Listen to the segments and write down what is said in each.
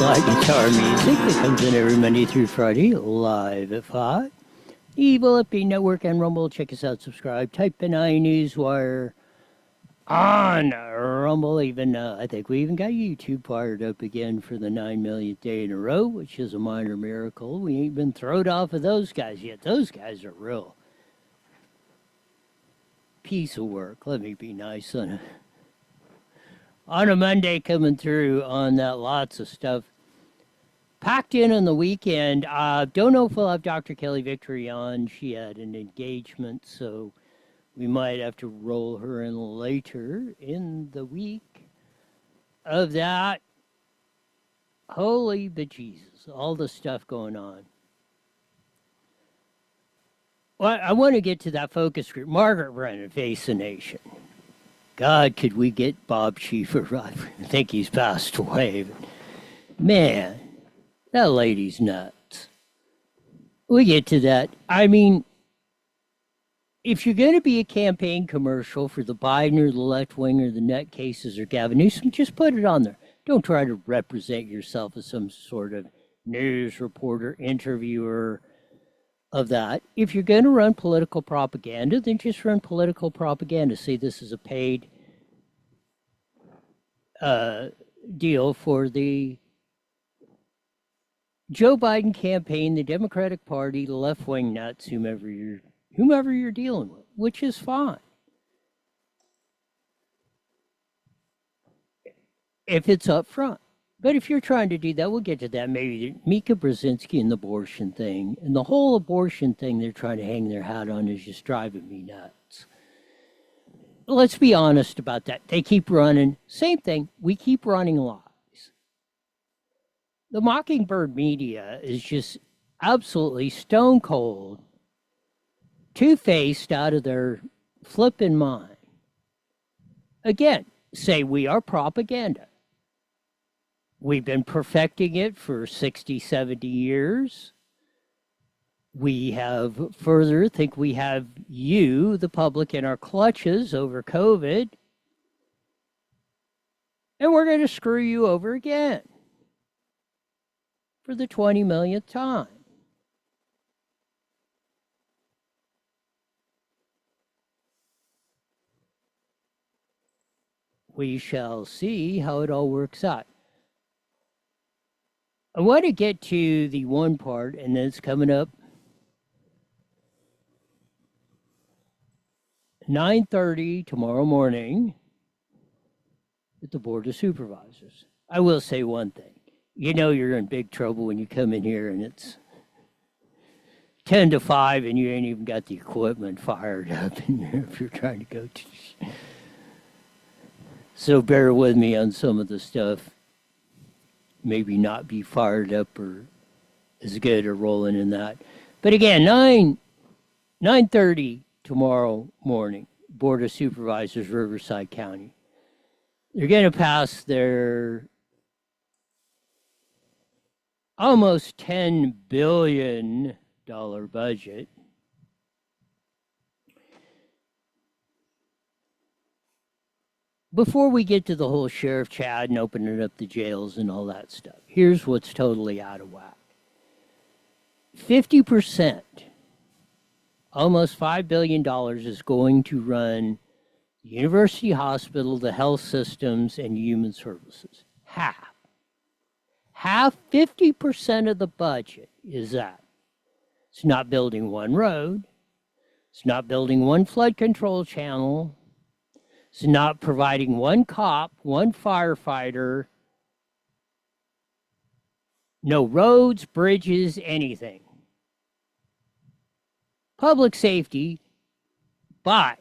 like guitar music that comes in every Monday through Friday, live at 5. Evil FB Network and Rumble. Check us out, subscribe. Type in Newswire on Rumble. Even I think we even got YouTube fired up again for the 9 millionth day in a row, which is a minor miracle. We ain't been thrown off of those guys yet. Those guys are real piece of work. Let me be nice on a Monday coming through on that. Lots of stuff packed in on the weekend. Don't know if we'll have Dr. Kelly Victory on. She had an engagement, so we might have to roll her in later in the week of that. Holy bejesus, all the stuff going on. Well, I want to get to that focus group. Margaret Brennan, Face the Nation. God, could we get Bob Schieffer? I think he's passed away. But man, that lady's nuts. We get to that. I mean, if you're going to be a campaign commercial for the Biden or the left wing or the nutcases or Gavin Newsom, just put it on there. Don't try to represent yourself as some sort of news reporter, interviewer of that. If you're going to run political propaganda, then just run political propaganda. Say this is a paid deal for the Joe Biden campaign, the Democratic Party, the left-wing nuts, whomever you're dealing with, which is fine. If it's up front. But if you're trying to do that, we'll get to that. Maybe Mika Brzezinski and the abortion thing, and the whole abortion thing they're trying to hang their hat on is just driving me nuts. Let's be honest about that. They keep running. Same thing. We keep running lies. The Mockingbird media is just absolutely stone cold, two-faced out of their flipping mind. Again, say we are propaganda. We've been perfecting it for 60, 70 years. We have further think we have you, the public, in our clutches over COVID. And we're going to screw you over again for the 20 millionth time. We shall see how it all works out. I want to get to the one part, and then it's coming up 9:30 tomorrow morning at the Board of Supervisors. I will say one thing. You know you're in big trouble when you come in here and it's 10 to 5 and you ain't even got the equipment fired up in here if you're trying to go to. So bear with me on some of the stuff. Maybe not be fired up or as good or rolling in that. But again, 9:30 tomorrow morning, Board of Supervisors, Riverside County. They're going to pass their almost $10 billion budget. Before we get to the whole Sheriff Chad and opening up the jails and all that stuff, here's what's totally out of whack. 50%, almost $5 billion, is going to run the University Hospital, the health systems, and human services. Half, 50% of the budget is that. It's not building one road. It's not building one flood control channel. It's not providing one cop, one firefighter, no roads, bridges, anything. Public safety, by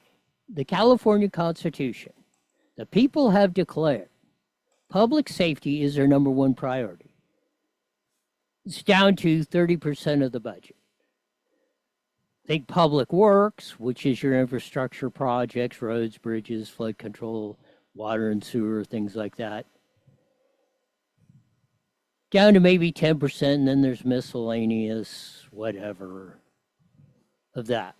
the California Constitution, the people have declared public safety is their number one priority. It's down to 30% of the budget. Think public works, which is your infrastructure projects, roads, bridges, flood control, water and sewer, things like that. Down to maybe 10%, and then there's miscellaneous, whatever, of that.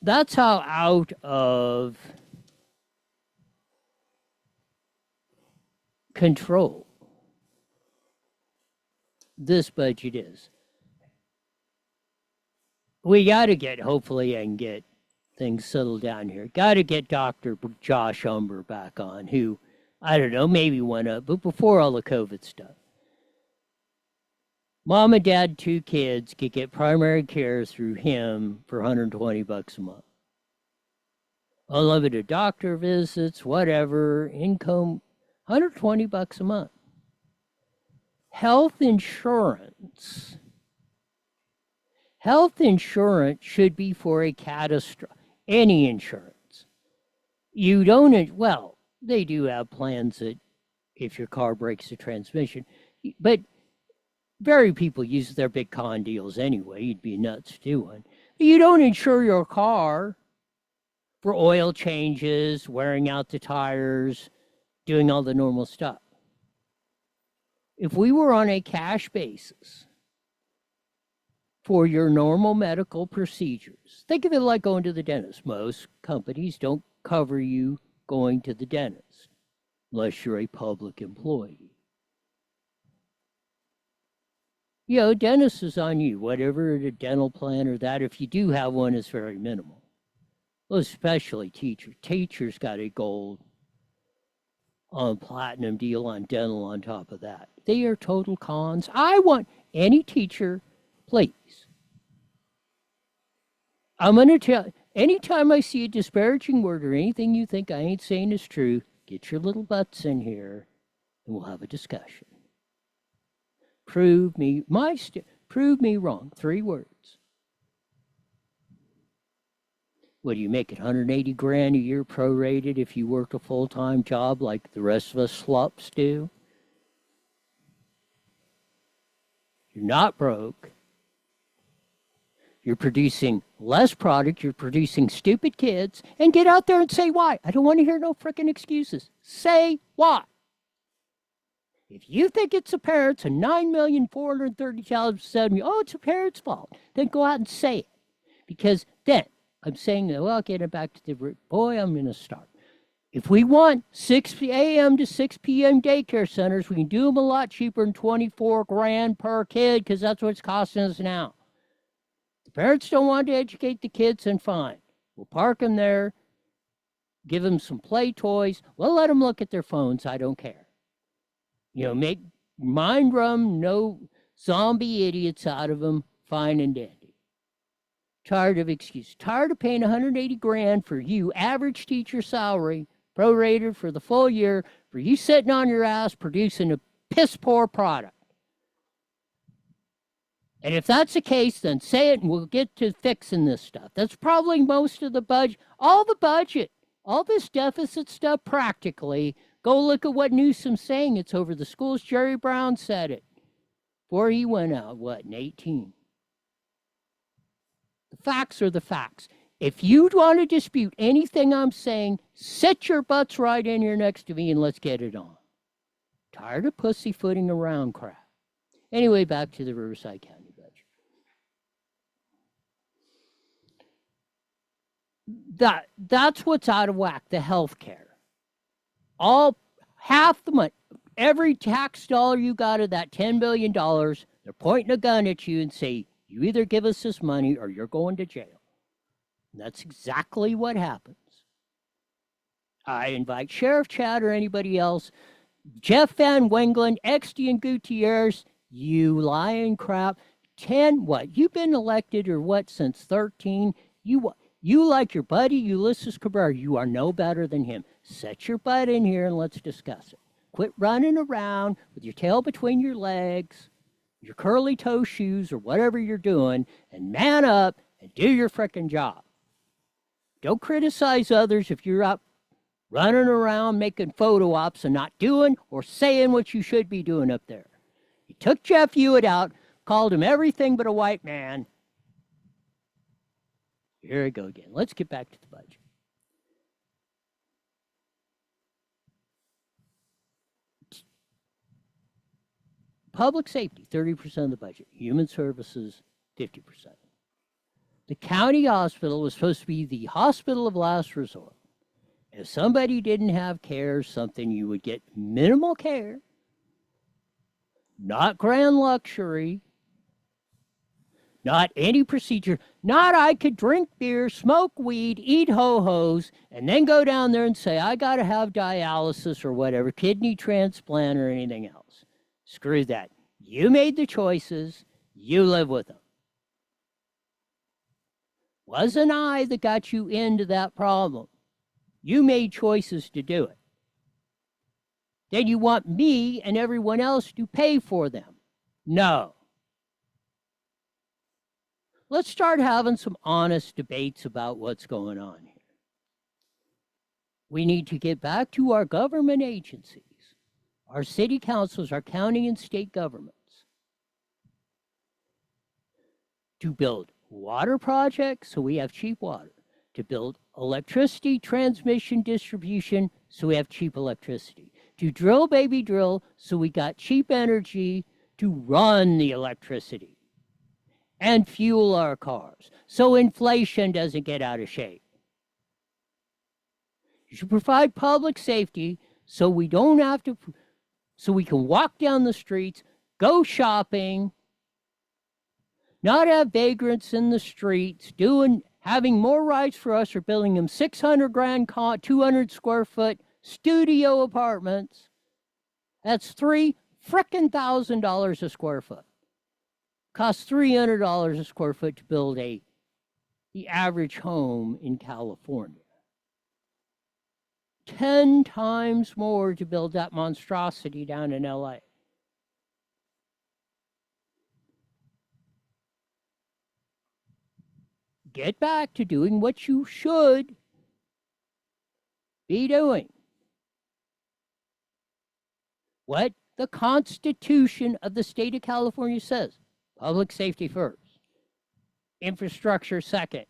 That's how out of control this budget is. We got to get, hopefully, and get things settled down here. Got to get Dr. Josh Umber back on, who, I don't know, maybe went up, but before all the COVID stuff. Mom and dad, 2 kids, could get primary care through him for $120 a month. Unlimited doctor visits, whatever, income, $120 a month. Health insurance. Health insurance should be for a catastrophe. Any insurance. You don't, well, they do have plans that if your car breaks the transmission, but very people use their big con deals anyway. You'd be nuts to do one. But you don't insure your car for oil changes, wearing out the tires, doing all the normal stuff. If we were on a cash basis for your normal medical procedures, think of it like going to the dentist. Most companies don't cover you going to the dentist unless you're a public employee. You know, dentist is on you, whatever the dental plan or that. If you do have one, it's very minimal. Well, especially teachers. Teachers got a gold on platinum deal on dental on top of that. They are total cons. I want any teacher, please. I'm going to tell, anytime I see a disparaging word or anything you think I ain't saying is true, get your little butts in here and we'll have a discussion. Prove me wrong. 3 words. What do you make it? 180 grand a year prorated if you work a full-time job like the rest of us slops do? You're not broke. You're producing less product. You're producing stupid kids. And get out there and say why. I don't want to hear no frickin' excuses. Say why. If you think it's a parent's, a $9,430,070, oh, it's a parent's fault, then go out and say it. Because then, I'm saying, well, getting back to the root, boy, I'm going to start. If we want 6 a.m. to 6 p.m. daycare centers, we can do them a lot cheaper than 24 grand per kid, because that's what it's costing us now. The parents don't want to educate the kids, then fine. We'll park them there, give them some play toys. We'll let them look at their phones. I don't care. You know, make mind run, no zombie idiots out of them, fine and dandy. Tired of excuses. Tired of paying 180 grand for you, average teacher salary, prorated for the full year, for you sitting on your ass producing a piss poor product. And if that's the case, then say it and we'll get to fixing this stuff. That's probably most of the budget. All the budget, all this deficit stuff practically. Go look at what Newsom's saying. It's over the schools. Jerry Brown said it before he went out, in 18. The facts are the facts. If you want to dispute anything I'm saying, sit your butts right in here next to me and let's get it on. Tired of pussyfooting around crap. Anyway, back to the Riverside County budget. That's what's out of whack, the health care. Half the money, every tax dollar you got of that $10 billion, they're pointing a gun at you and say, you either give us this money or you're going to jail. And that's exactly what happens. I invite Sheriff Chad or anybody else, Jeff Van Wengelen, Extian Gutierrez, you lying crap. 10, what? You've been elected or what since 13? You like your buddy Ulysses Cabrera, you are no better than him. Set your butt in here and let's discuss it. Quit running around with your tail between your legs, your curly toe shoes or whatever you're doing, and man up and do your frickin' job. Don't criticize others if you're up running around making photo ops and not doing or saying what you should be doing up there. You took Jeff Hewitt out, called him everything but a white man. Here we go again. Let's get back to the budget. Public safety, 30% of the budget. Human services, 50%. The county hospital was supposed to be the hospital of last resort. If somebody didn't have care or something, you would get minimal care, not grand luxury, not any procedure, not I could drink beer, smoke weed, eat ho-hos, and then go down there and say, I got to have dialysis or whatever, kidney transplant or anything else. Screw that. You made the choices. You live with them. Wasn't I that got you into that problem. You made choices to do it. Then you want me and everyone else to pay for them. No. Let's start having some honest debates about what's going on here. We need to get back to our government agencies, our city councils, our county and state governments, to build water projects so we have cheap water, to build electricity transmission distribution so we have cheap electricity, to drill, baby, drill so we got cheap energy to run the electricity and fuel our cars so inflation doesn't get out of shape. You should provide public safety so we don't have to, so we can walk down the streets, go shopping, not have vagrants in the streets having more rights for us or building them 600 grand, 200 square foot studio apartments. That's $3,000 a square foot. Costs $300 a square foot to build the average home in California. 10 times more to build that monstrosity down in LA. Get back to doing what you should be doing. What the Constitution of the state of California says. Public safety first. Infrastructure second.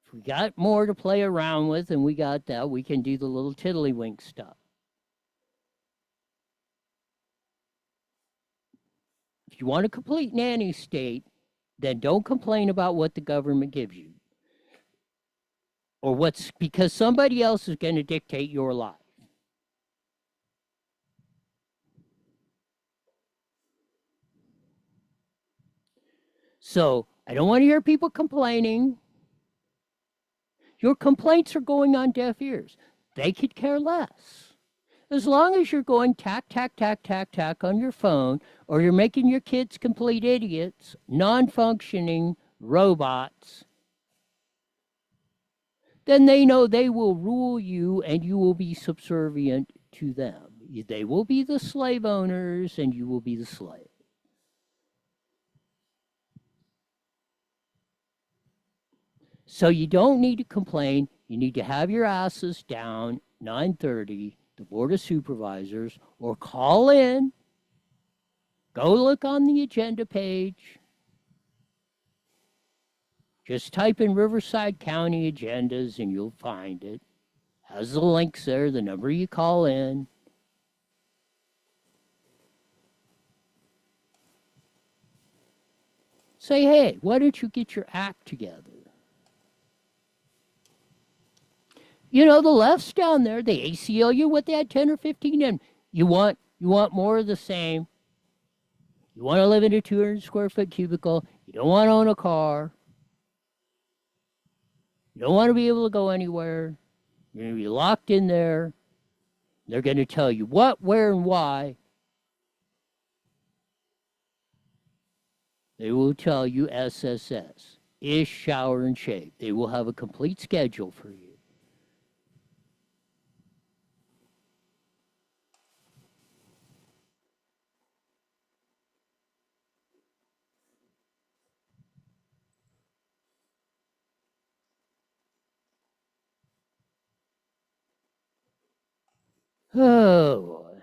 If we got more to play around with and we got that, we can do the little tiddlywink stuff. If you want a complete nanny state, then don't complain about what the government gives you. Or because somebody else is going to dictate your life. So, I don't want to hear people complaining. Your complaints are going on deaf ears. They could care less. As long as you're going tack, tack, tack, tack, tack on your phone, or you're making your kids complete idiots, non-functioning robots, then they know they will rule you and you will be subservient to them. They will be the slave owners and you will be the slave. So you don't need to complain. You need to have your asses down 9:30, the Board of Supervisors, or call in. Go look on the agenda page. Just type in Riverside County agendas and you'll find it. Has the links there, the number you call in. Say, hey, why don't you get your act together? You know, the left's down there, they ACLU what they had 10 or 15 in. You want more of the same. You want to live in a 200 square foot cubicle. You don't want to own a car. You don't want to be able to go anywhere. You're going to be locked in there. They're going to tell you what, where, and why. They will tell you SSS, ish, shower, and shave. They will have a complete schedule for you. Oh, boy.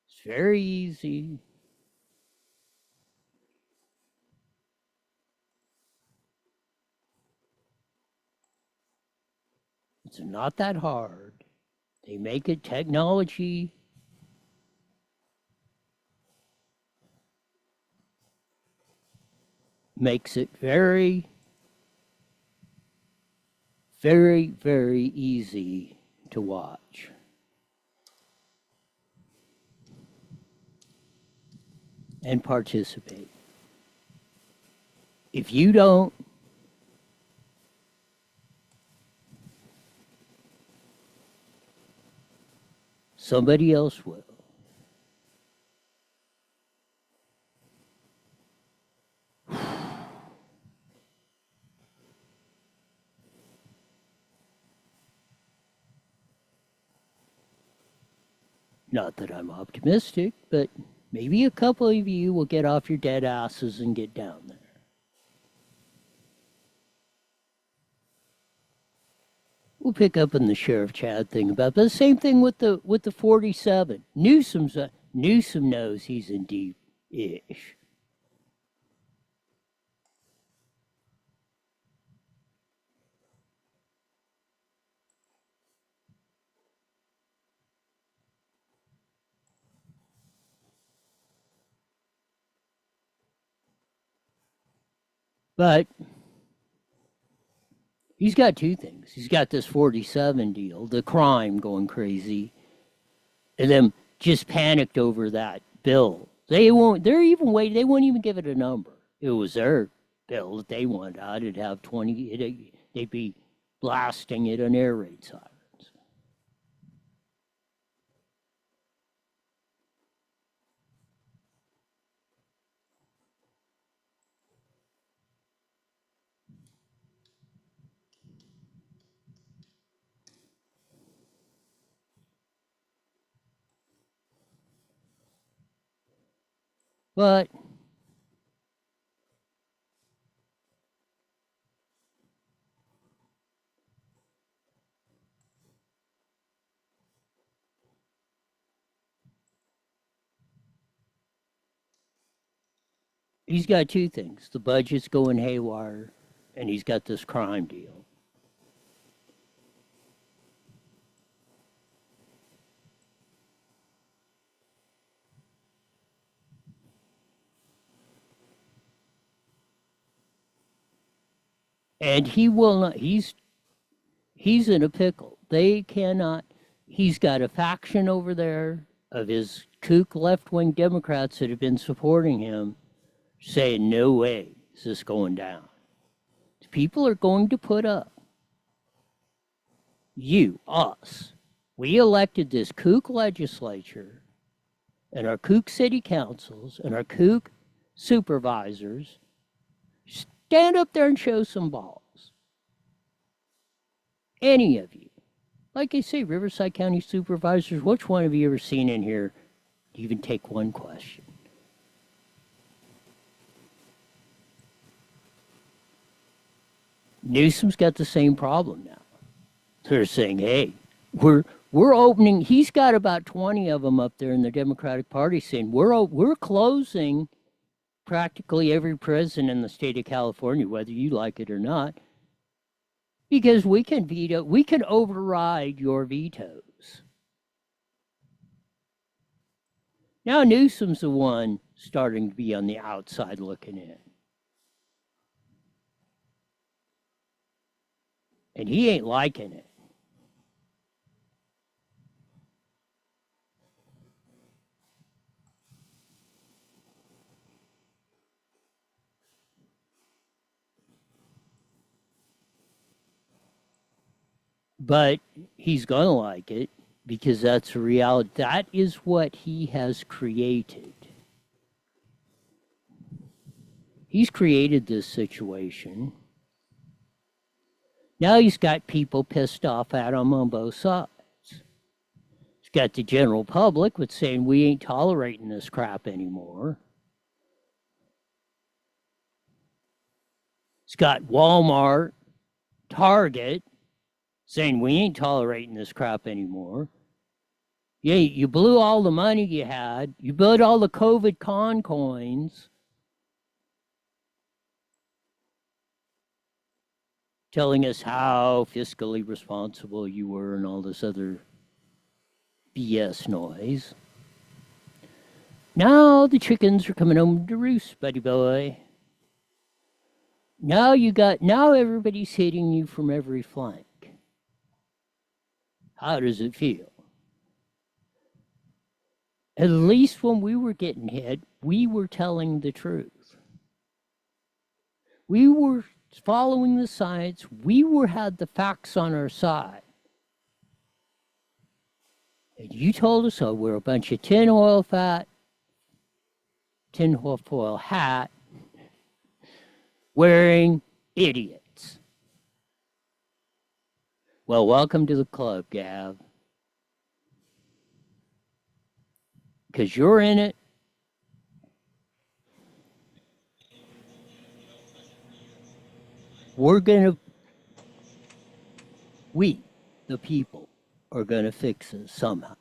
It's very easy. It's not that hard. They make it technology. Makes it very very, very easy to watch. And participate. If you don't, somebody else will. Not that I'm optimistic, but maybe a couple of you will get off your dead asses and get down there. We'll pick up on the Sheriff Chad thing about the same thing with the 47. Newsom knows he's in deep-ish. But he's got two things. He's got this 47 deal, the crime going crazy, and them just panicked over that bill. They won't even give it a number. It was their bill that they wanted out. It'd have 20, they'd be blasting it on air raid sirens. But he's got two things. The budget's going haywire, and he's got this crime deal. And he will not, he's in a pickle. They cannot, he's got a faction over there of his kook left-wing Democrats that have been supporting him saying, no way is this going down. People are going to put up. You, us. We elected this kook legislature and our kook city councils and our kook supervisors. Stand up there and show some balls. Any of you. Like I say, Riverside County supervisors, which one have you ever seen in here to even take one question? Newsom's got the same problem now. They're saying, hey, we're opening, he's got about 20 of them up there in the Democratic Party saying, we're closing practically every prison in the state of California, whether you like it or not, because we can override your vetoes. Now Newsom's the one starting to be on the outside looking in. And he ain't liking it. But he's going to like it because that's a reality. That is what he has created. He's created this situation. Now he's got people pissed off at him on both sides. He's got the general public with saying, we ain't tolerating this crap anymore. He's got Walmart, Target, saying we ain't tolerating this crap anymore. Yeah, you blew all the money you had. You blew all the COVID con coins. Telling us how fiscally responsible you were and all this other BS noise. Now the chickens are coming home to roost, buddy boy. Now everybody's hitting you from every flank. How does it feel? At least when we were getting hit, we were telling the truth. We were following the science. We had the facts on our side. And you told us, oh, we're a bunch of tinfoil hat wearing idiots. Well, welcome to the club, Gav. Because you're in it. We, the people, are going to fix it somehow.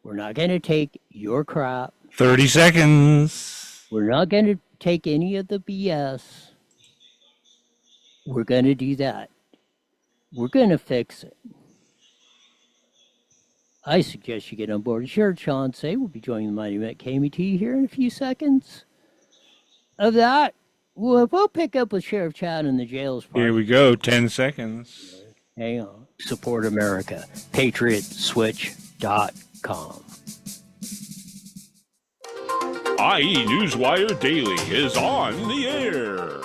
We're not going to take your crap. 30 seconds. We're not going to take any of the BS. We're going to do that. We're going to fix it. I suggest you get on board. Sure, Sean say we'll be joining the Mighty Met KMT here in a few seconds. Of that, we'll pick up with Sheriff Chad in the jails part. Here we go, 10 seconds. Hang on. Support America. PatriotSwitch.com. IE Newswire Daily is on the air.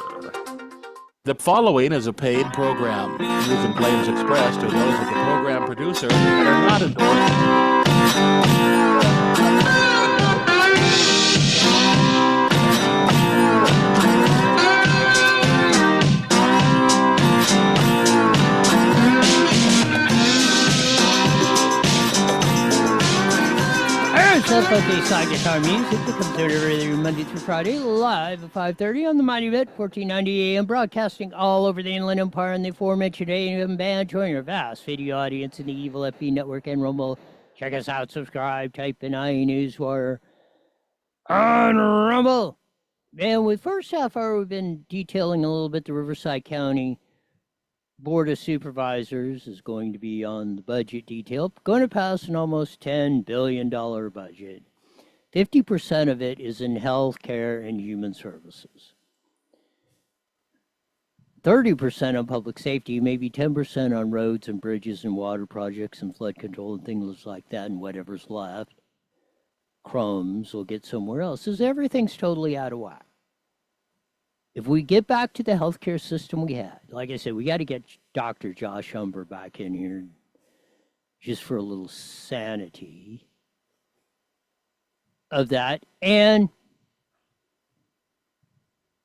The following is a paid program. Views and claims expressed are those of the program producer and are not endorsed. Okay, side guitar music that comes out every Monday through Friday, live at 5:30 on the Mighty Vet, 1490 AM, broadcasting all over the Inland Empire and the aforementioned AM band. Join our vast video audience in the Evil FB Network and Rumble. Check us out, subscribe, type in IE Newswire on Rumble. And with first half hour, we've been detailing a little bit the Riverside County Board of Supervisors is going to be on the budget detail, going to pass an almost $10 billion budget. 50% of it is in health care and human services. 30% on public safety, maybe 10% on roads and bridges and water projects and flood control and things like that, and whatever's left. Crumbs will get somewhere else. Everything's totally out of whack. If we get back to the healthcare system we had, like I said, we got to get Dr. Josh Humber back in here just for a little sanity of that. And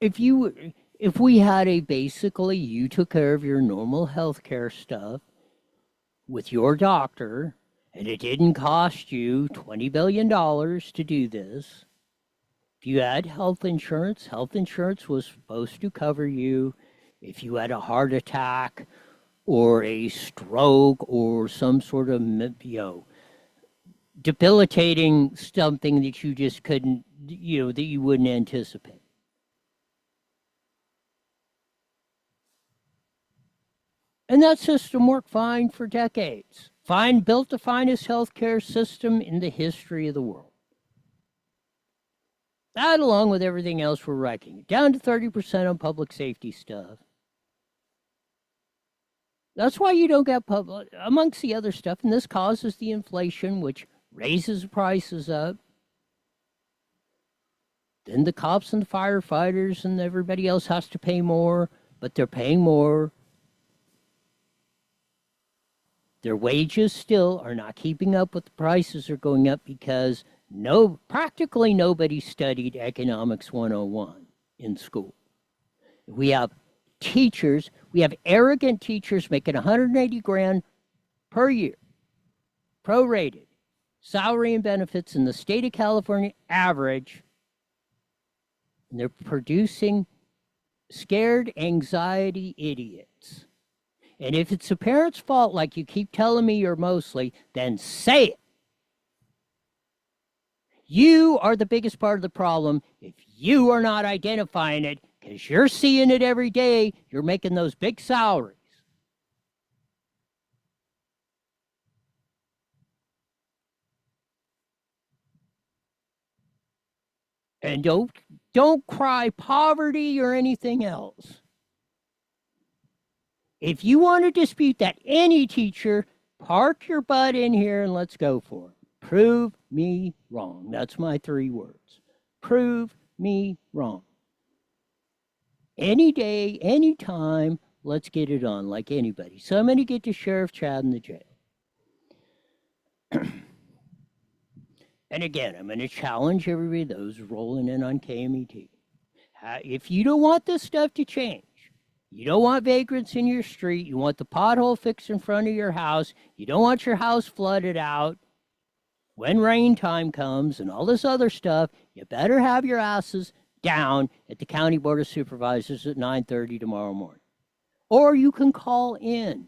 if we had basically you took care of your normal healthcare stuff with your doctor, and it didn't cost you $20 billion to do this. If you had health insurance was supposed to cover you if you had a heart attack or a stroke or some sort of, debilitating something that you just couldn't, that you wouldn't anticipate. And that system worked fine for decades. Built the finest healthcare system in the history of the world. That, along with everything else, we're wrecking it. Down to 30% on public safety stuff. That's why you don't get amongst the other stuff, and this causes the inflation, which raises the prices up. Then the cops and the firefighters and everybody else has to pay more, but they're paying more. Their wages still are not keeping up with the prices are going up because practically nobody studied Economics 101 in school. We have teachers, we have arrogant teachers making $180,000 per year, prorated, salary and benefits in the state of California average, and they're producing scared anxiety idiots. And if it's the parents' fault, like you keep telling me you're mostly, then say it. You are the biggest part of the problem if you are not identifying it, because you're seeing it every day. You're making those big salaries. And don't cry poverty or anything else. If you want to dispute that, any teacher Park your butt in here and let's go for it. Prove me wrong. That's my 3 words. Prove me wrong. Any day, any time, let's get it on like anybody. So I'm going to get to Sheriff Chad in the jail. And again, I'm going to challenge everybody, those rolling in on KMET. If you don't want this stuff to change, you don't want vagrants in your street, you want the pothole fixed in front of your house, you don't want your house flooded out when rain time comes and all this other stuff, you better have your asses down at the County Board of Supervisors at 9:30 tomorrow morning. Or you can call in.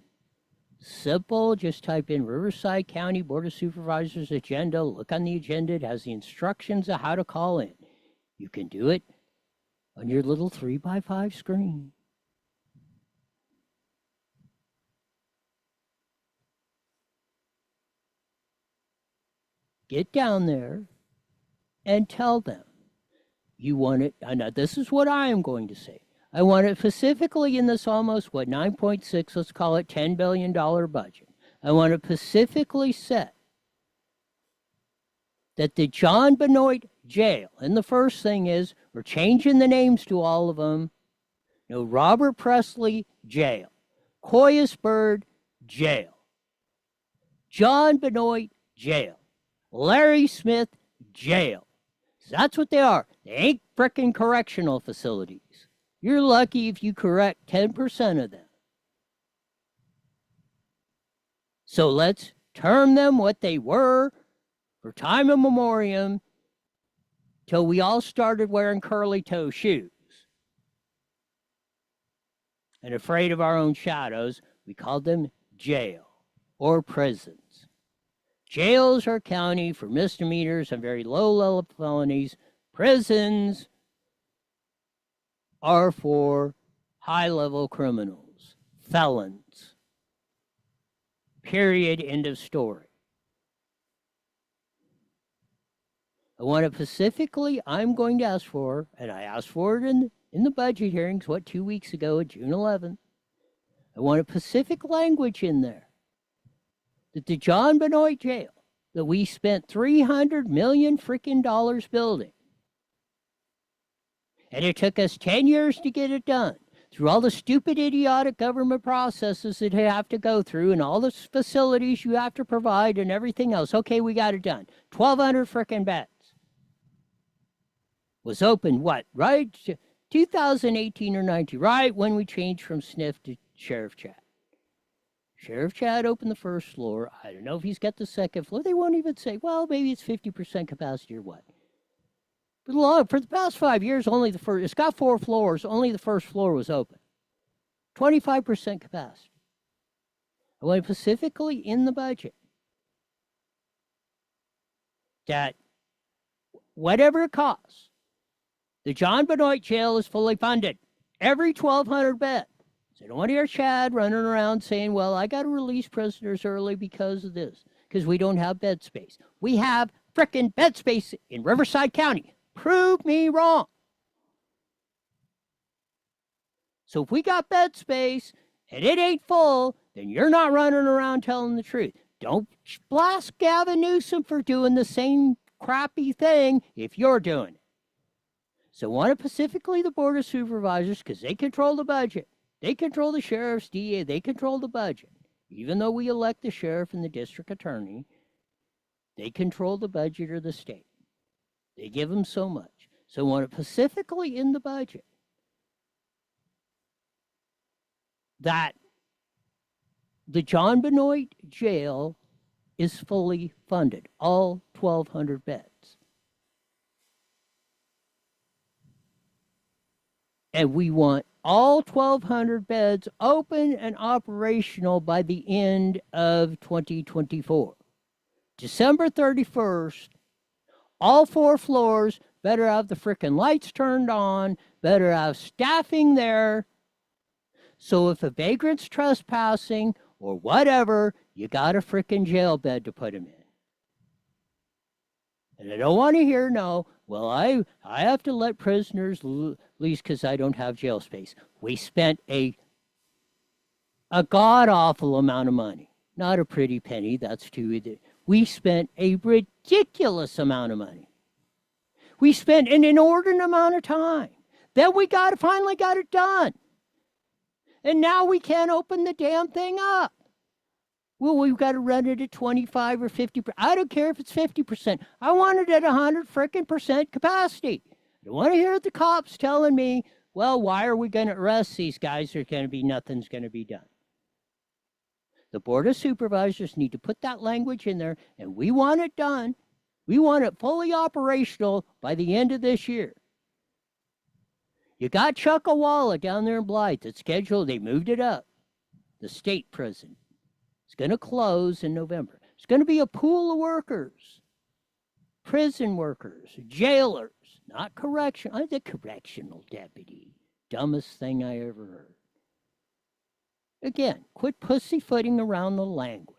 Simple, just type in Riverside County Board of Supervisors agenda, look on the agenda, it has the instructions of how to call in. You can do it on your little 3x5 screen. Get down there and tell them you want it. Now, this is what I am going to say. I want it specifically in this almost, 9.6, let's call it $10 billion budget. I want it specifically set that the John Benoit jail, and the first thing is, we're changing the names to all of them. No, Robert Presley jail, Coyasburg jail, John Benoit jail, Larry Smith jail. That's what they are. They ain't frickin' correctional facilities. You're lucky if you correct 10% of them. So let's term them what they were for time immemorial till we all started wearing curly toe shoes. And afraid of our own shadows, we called them jail or prisons. Jails are county for misdemeanors and very low-level felonies. Prisons are for high-level criminals, felons. Period, end of story. I want to specifically, I'm going to ask for, and I asked for it in the budget hearings, 2 weeks ago, June 11th. I want a specific language in there that the John Benoit jail that we spent $300 million freaking dollars building, and it took us 10 years to get it done through all the stupid, idiotic government processes that you have to go through and all the facilities you have to provide and everything else. Okay, we got it done. 1,200 freaking beds. Was open, right? 2018 or 19, right when we changed from SNF to Sheriff Chad. Sheriff Chad opened the first floor. I don't know if he's got the second floor. They won't even say, well, maybe it's 50% capacity or what. But for the past 5 years, only the first, it's got 4 floors, only the first floor was open. 25% capacity. I went specifically in the budget that whatever it costs, the John Benoit jail is fully funded. Every 1,200 beds. So I don't want to hear Chad running around saying, well, I got to release prisoners early because of this, because we don't have bed space. We have frickin' bed space in Riverside County. Prove me wrong. So if we got bed space and it ain't full, then you're not running around telling the truth. Don't blast Gavin Newsom for doing the same crappy thing if you're doing it. So I want it specifically the Board of Supervisors, because they control the budget. They control the sheriff's DA. They control the budget. Even though we elect the sheriff and the district attorney, they control the budget of the state. They give them so much. So I want it specifically in the budget that the John Benoit jail is fully funded, all 1,200 beds. And we want all 1,200 beds open and operational by the end of 2024. December 31st, all 4 floors better have the frickin' lights turned on, better have staffing there. So if a vagrant's trespassing or whatever, you got a frickin' jail bed to put him in. And I don't want to hear, no, well, I have to let prisoners least because I don't have jail space. We spent a god-awful amount of money Not a pretty penny, that's too. We spent a ridiculous amount of money. We spent an inordinate amount of time. Then we finally got it done. And now we can't open the damn thing up. Well, we've got to run it at 25 or 50%. I don't care if it's 50%. I want it at 100% capacity. I don't want to hear the cops telling me, well, why are we going to arrest these guys? Nothing's going to be done. The Board of Supervisors need to put that language in there, and we want it done. We want it fully operational by the end of this year. You got Chuckawalla down there in Blythe. It's scheduled. They moved it up. The state prison. It's going to close in November. It's going to be a pool of workers. Prison workers, jailers, not correction. I'm the correctional deputy. Dumbest thing I ever heard. Again, quit pussyfooting around the language.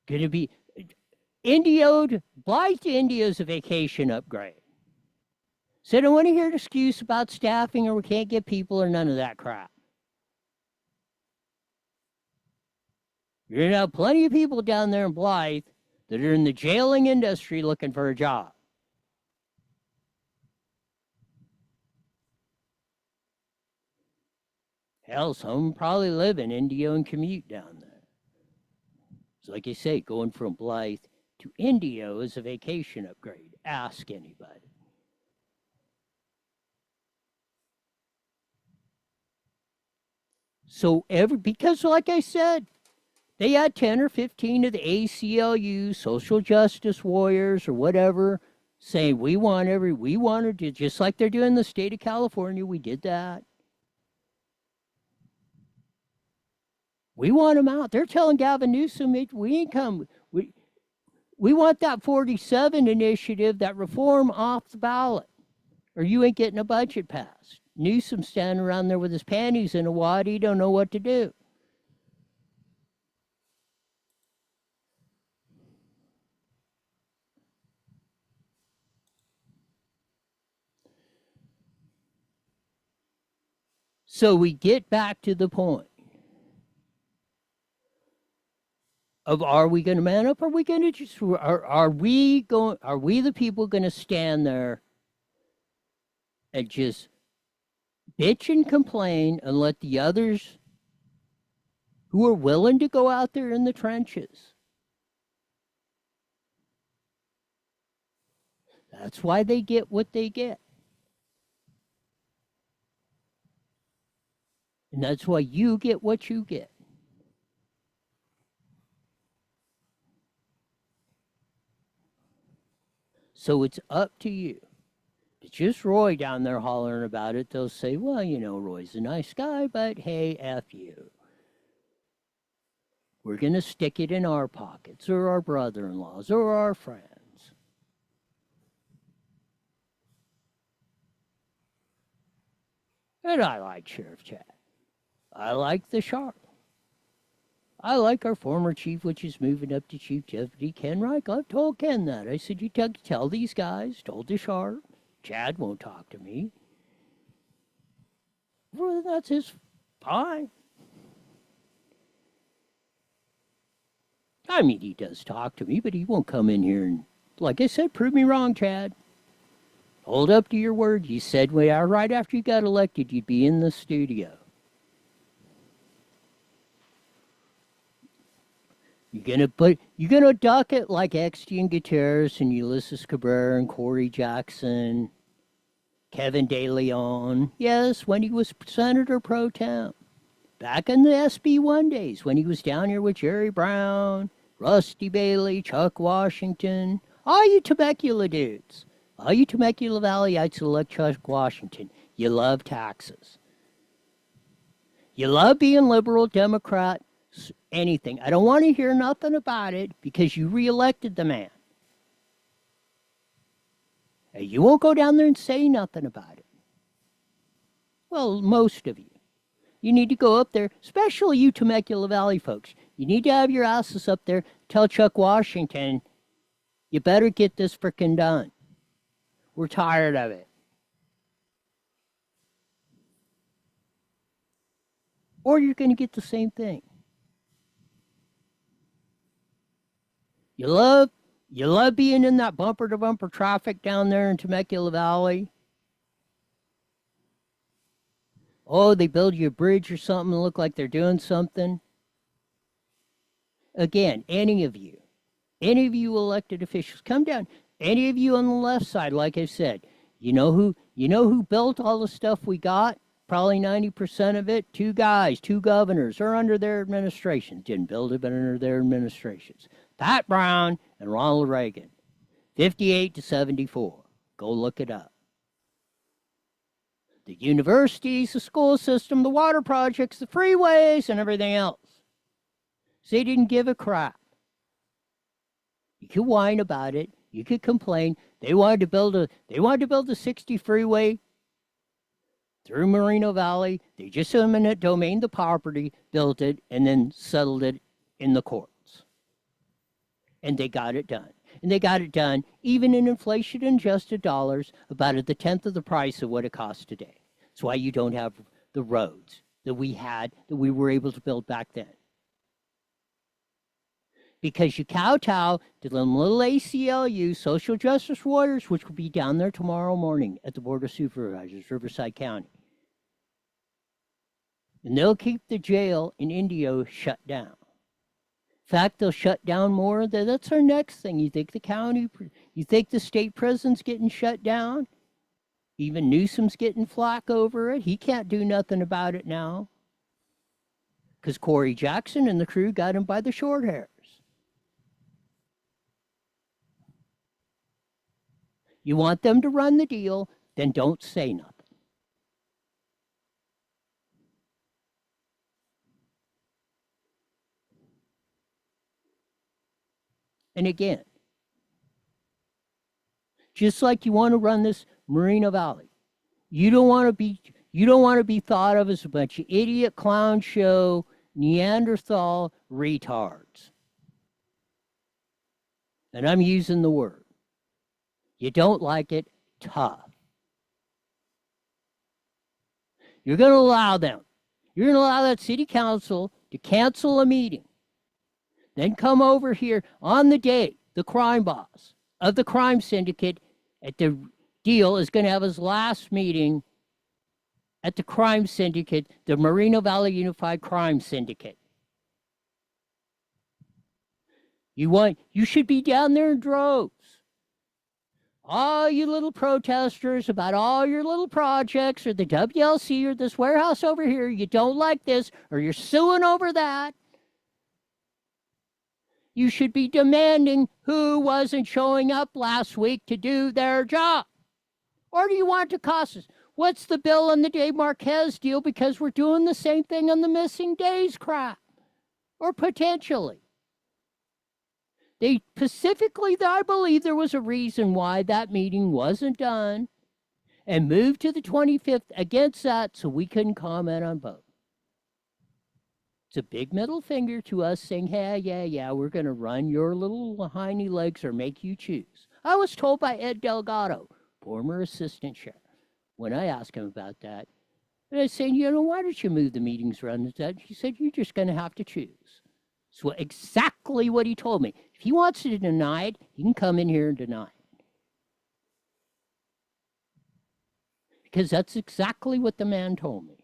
Going to be Blythe to Indio is a vacation upgrade. So I don't want to hear an excuse about staffing or we can't get people or none of that crap. You're going to have plenty of people down there in Blythe that are in the jailing industry looking for a job. Hell, some probably live in Indio and commute down there. So like I say, going from Blythe to Indio is a vacation upgrade. Ask anybody. So because like I said, they had 10 or 15 of the ACLU, social justice warriors or whatever, saying we wanted to, just like they're doing in the state of California, we did that. We want them out. They're telling Gavin Newsom, we ain't come. We want that 47 initiative, that reform off the ballot, or you ain't getting a budget passed. Newsom standing around there with his panties in a wad. He don't know what to do. So we get back to the point of, are we going to man up? Are we going to just, are we the people going to stand there and just bitch and complain and let the others who are willing to go out there in the trenches? That's why they get what they get. And that's why you get what you get. So it's up to you. If it's just Roy down there hollering about it, they'll say, well, Roy's a nice guy, but hey, F you. We're going to stick it in our pockets, or our brother-in-laws, or our friends. And I like Sheriff Chad. I like the Sharp. I like our former chief, which is moving up to Chief Deputy Ken Reich. I've told Ken that. I said, you tell these guys, told the Sharp, Chad won't talk to me. Well, that's his fine. I mean, he does talk to me, but he won't come in here and, like I said, prove me wrong, Chad. Hold up to your word. You said right after you got elected, you'd be in the studio. You're gonna duck it like Estienne Gutierrez and Ulysses Cabrera and Corey Jackson, Kevin De Leon. Yes, when he was Senator Pro Tem. Back in the SB1 days, when he was down here with Jerry Brown, Rusty Bailey, Chuck Washington, all you Temecula dudes, all you Temecula Valleyites that elect Chuck Washington, you love taxes. You love being liberal, Democrat, anything. I don't want to hear nothing about it because you reelected the man. And you won't go down there and say nothing about it. Well, most of you. You need to go up there, especially you Temecula Valley folks. You need to have your asses up there, tell Chuck Washington, you better get this frickin' done. We're tired of it. or you're going to get the same thing. You love being in that bumper-to-bumper traffic down there in Temecula Valley. Oh, they build you a bridge or something and look like they're doing something. Again, any of you elected officials, come down. Any of you on the left side, like I said, you know who built all the stuff we got? Probably 90% of it. Two guys, two governors, are under their administration. Didn't build it, but under their administrations. Pat Brown and Ronald Reagan. 58 to 74. Go look it up. The universities, the school system, the water projects, the freeways, and everything else. So they didn't give a crap. You could whine about it. You could complain. They wanted to build a 60 freeway through Moreno Valley. They just eminent domained the property, built it, and then settled it in the courts. And they got it done. And they got it done, even in inflation-adjusted dollars, about at the 10th of the price of what it costs today. That's why you don't have the roads that we were able to build back then. Because you kowtow to them little ACLU, social justice warriors, which will be down there tomorrow morning at the Board of Supervisors, Riverside County. And they'll keep the jail in Indio shut down. In fact, they'll shut down more. That's our next thing. You think the state prison's getting shut down? Even Newsom's getting flack over it. He can't do nothing about it now. Because Corey Jackson and the crew got him by the short hairs. You want them to run the deal, then don't say nothing. And again, just like you want to run this Moreno Valley, you don't want to be thought of as a bunch of idiot clown show Neanderthal retards. And I'm using the word. You don't like it, tough. You're going to allow them. You're going to allow that city council to cancel a meeting. Then come over here on the day the crime boss of the crime syndicate at the deal is going to have his last meeting at the crime syndicate, the Moreno Valley Unified Crime Syndicate. You should be down there in droves. All you little protesters about all your little projects or the WLC or this warehouse over here, you don't like this or you're suing over that. You should be demanding who wasn't showing up last week to do their job. Or do you want it to cost us? What's the bill on the Dave Marquez deal because we're doing the same thing on the missing days crap? Or potentially. They specifically, I believe there was a reason why that meeting wasn't done and moved to the 25th against that so we couldn't comment on both. It's a big middle finger to us saying, hey, yeah, we're going to run your little hiney legs or make you choose. I was told by Ed Delgado, former assistant sheriff, when I asked him about that. And I said, why don't you move the meetings around that? He said, you're just going to have to choose. So exactly what he told me. If he wants to deny it, he can come in here and deny it. Because that's exactly what the man told me.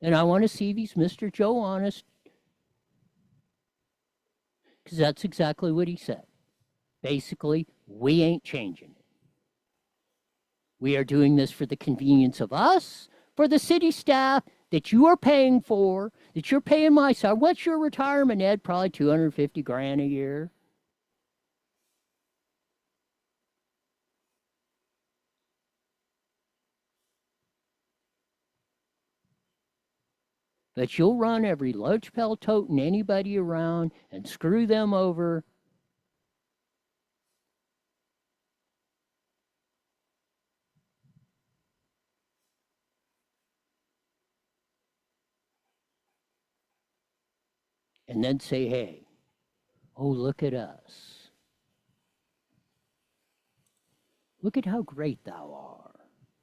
And I want to see if he's Mr. Joe Honest. Because that's exactly what he said. Basically, we ain't changing it. We are doing this for the convenience of us, for the city staff that you are paying for, that you're paying my side. What's your retirement, Ed? Probably $250,000 a year. But you'll run every lunch pail toting anybody around and screw them over. And then say, hey, oh, look at us. Look at how great thou art.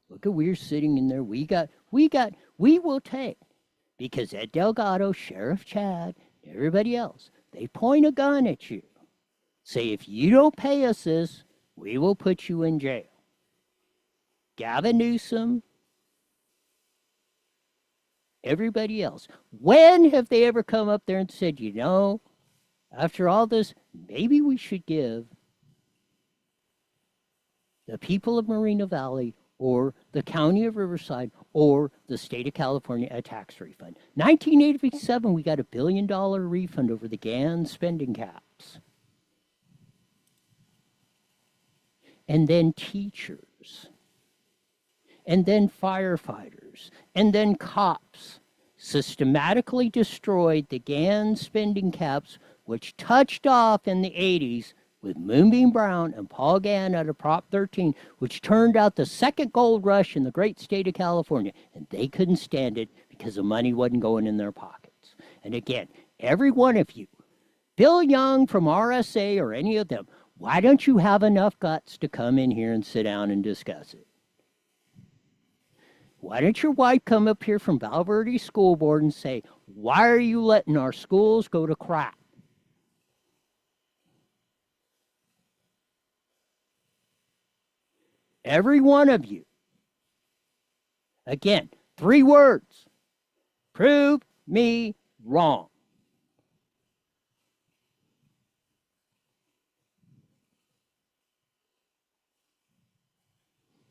Look at we're sitting in there. We will take, because Ed Delgado, Sheriff Chad, everybody else, they point a gun at you. Say, if you don't pay us this, we will put you in jail. Gavin Newsom, everybody else. When have they ever come up there and said, you know, after all this, maybe we should give the people of Moreno Valley or the county of Riverside or the state of California a tax refund? 1987, we got $1 billion refund over the GAN spending caps. And then teachers, and then firefighters, and then cops systematically destroyed the GAN spending caps, which touched off in the 80s with Moonbeam Brown and Paul Gann out of Prop 13, which turned out the second gold rush in the great state of California. And they couldn't stand it because the money wasn't going in their pockets. And again, every one of you, Bill Young from RSA or any of them, why don't you have enough guts to come in here and sit down and discuss it? Why don't your wife come up here from Valverde School Board and say, why are you letting our schools go to crap? Every one of you. Again, 3 words. Prove me wrong.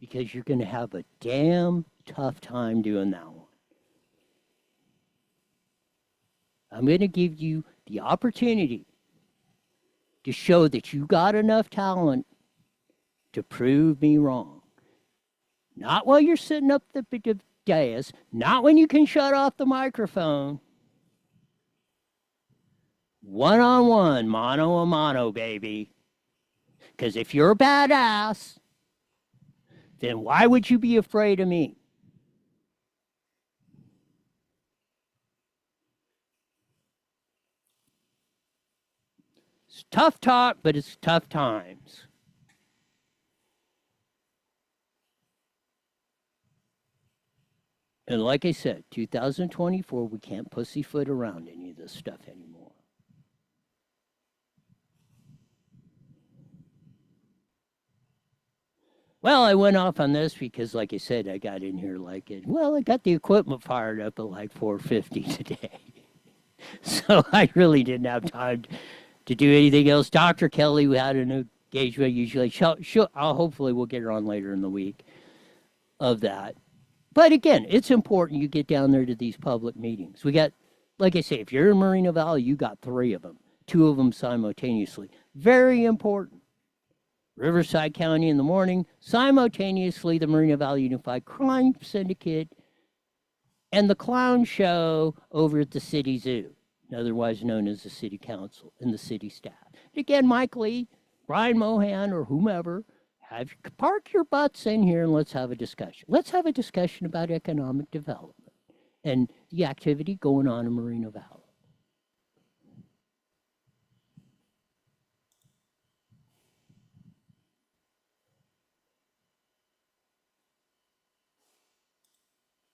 Because you're going to have a damn tough time doing that one. I'm going to give you the opportunity to show that you got enough talent to prove me wrong. Not while you're sitting up the dais, not when you can shut off the microphone. One-on-one, mano-a-mano, baby. Because if you're a badass, then why would you be afraid of me? It's tough talk, but it's tough times. And like I said, 2024, we can't pussyfoot around any of this stuff anymore. Well, I went off on this because, like I said, I got in here like it. Well, I got the equipment fired up at like 4:50 today. So I really didn't have time to do anything else. Dr. Kelly, we had an engagement usually. Hopefully we'll get her on later in the week of that. But again, it's important you get down there to these public meetings. We got, like I say, if you're in Moreno Valley, you got 3 of them, 2 of them simultaneously. Very important. Riverside County in the morning, simultaneously the Moreno Valley Unified Crime Syndicate, and the clown show over at the city zoo, otherwise known as the city council and the city staff. And again, Mike Lee, Brian Mohan, or whomever, park your butts in here and let's have a discussion. Let's have a discussion about economic development and the activity going on in Moreno Valley.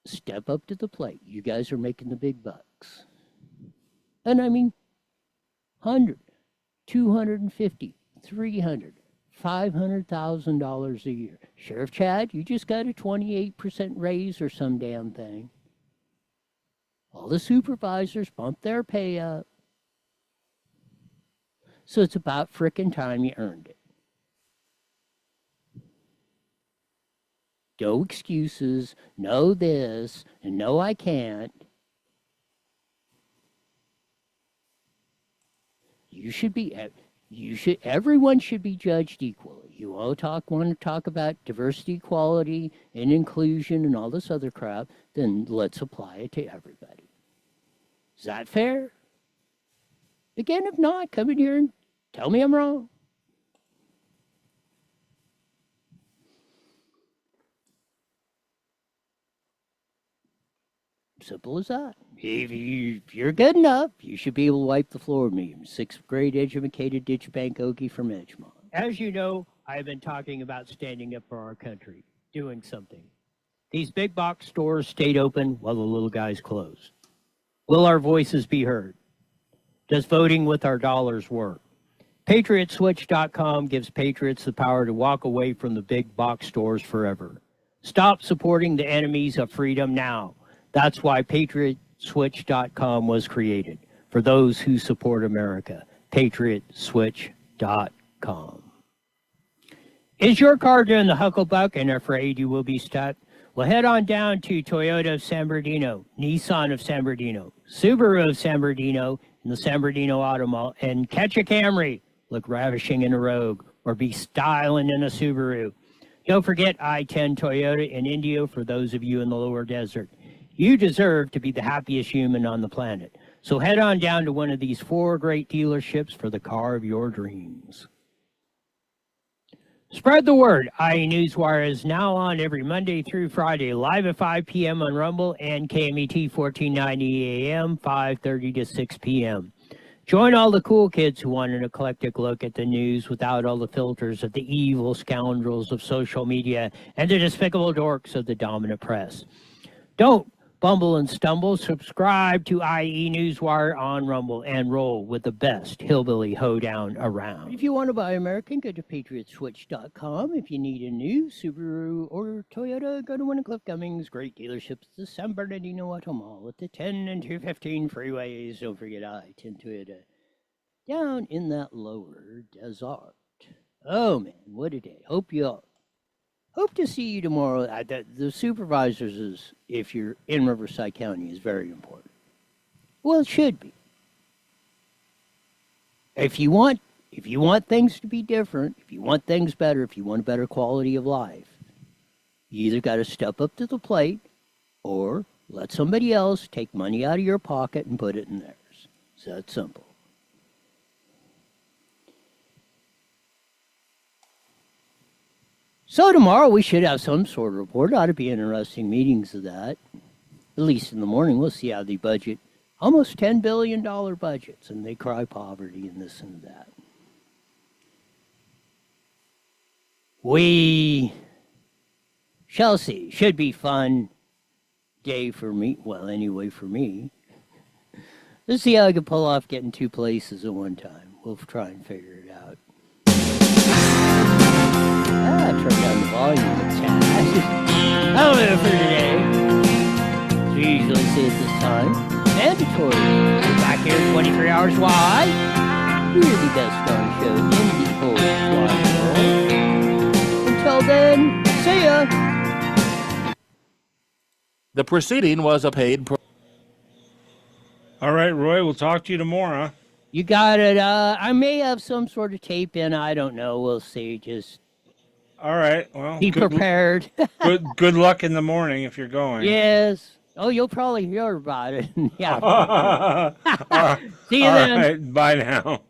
Step up to the plate. You guys are making the big bucks. And I mean, 100, 250, 300, $500,000 a year. Sheriff Chad, you just got a 28% raise or some damn thing. All the supervisors bumped their pay up. So it's about frickin' time you earned it. No excuses, no this, and no I can't. Everyone should be judged equally. You all want to talk about diversity, equality, and inclusion and all this other crap, then let's apply it to everybody. Is that fair? Again, if not, come in here and tell me I'm wrong. Simple as that. If you're good enough, you should be able to wipe the floor with me. I'm 6th grade educated ditch bank Okie from Edgemont. As you know, I've been talking about standing up for our country, doing something. These big box stores stayed open while the little guys closed. Will our voices be heard? Does voting with our dollars work? PatriotSwitch.com gives patriots the power to walk away from the big box stores forever. Stop supporting the enemies of freedom now. That's why PatriotSwitch.com was created, for those who support America. PatriotSwitch.com. Is your car doing the hucklebuck and afraid you will be stuck? Well, head on down to Toyota of San Bernardino, Nissan of San Bernardino, Subaru of San Bernardino, and the San Bernardino Auto Mall, and catch a Camry, look ravishing in a Rogue, or be styling in a Subaru. Don't forget I-10 Toyota in Indio for those of you in the lower desert. You deserve to be the happiest human on the planet. So head on down to one of these 4 great dealerships for the car of your dreams. Spread the word. IE Newswire is now on every Monday through Friday, live at 5 p.m. on Rumble and KMET 1490 AM, 5:30 to 6 p.m. Join all the cool kids who want an eclectic look at the news without all the filters of the evil scoundrels of social media and the despicable dorks of the dominant press. Don't bumble and stumble. Subscribe to IE Newswire on Rumble and roll with the best hillbilly hoedown around. If you want to buy American, go to PatriotSwitch.com. If you need a new Subaru or Toyota, go to one of Cliff Cummings' great dealerships, the San Bernardino Auto Mall at the 10 and 215 freeways. Don't forget I-10 Toyota down in that lower desert. Oh, man, what a day. Hope to see you tomorrow. The supervisors is, if you're in Riverside County, is very important. Well, it should be. If you want things to be different, if you want things better, if you want a better quality of life, you either got to step up to the plate or let somebody else take money out of your pocket and put it in theirs. It's that simple. So tomorrow we should have some sort of report. Ought to be interesting meetings of that. At least in the morning, we'll see how the budget, almost $10 billion budgets, and they cry poverty and this and that. We shall see. Should be fun day for me. Well, anyway, for me. Let's see how I can pull off getting 2 places at one time. We'll try and figure it out. Turn down the volume a tad. That'll do it for today. As we usually say at this time, mandatory. We're back here 23 hours wide. We're the best darn show in the whole wide world. Until then, see ya. The proceeding was a paid All right, Roy, we'll talk to you tomorrow. You got it. I may have some sort of tape in. I don't know. We'll see. Just all right. Well, be prepared. good luck in the morning if you're going. Yes. Oh, you'll probably hear about it. Yeah. All See you then. right, bye now.